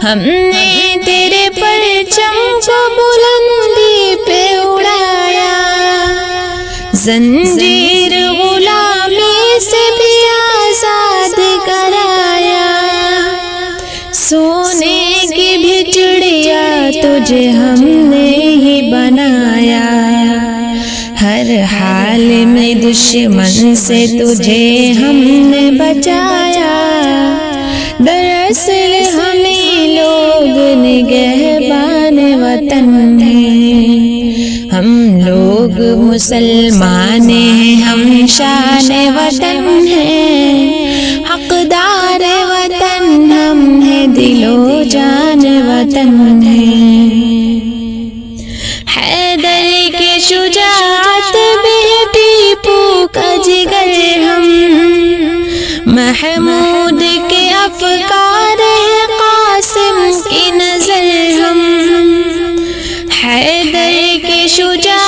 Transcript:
ہم نے تیرے پرچم کو بلندی پہ اڑایا، زنجیر غلامی سے بھی آزاد کرایا، سونے کی بھی چڑیا تجھے ہم نے ہی بنایا، ہر حال میں دشمن سے تجھے ہم نے بچایا، دراصل ہمیں لوگ نگہبان وطن ہیں، ہم لوگ مسلمان ہیں، ہم شان وطن ہیں، حقدار وطن ہم ہیں، دل و جان وطن ہیں۔ حیدر کے شجاعت بھی ٹیپو کا جگر ہم، محمود کے افکار قاسم کی نظر ہم، حیدر کے شجاعت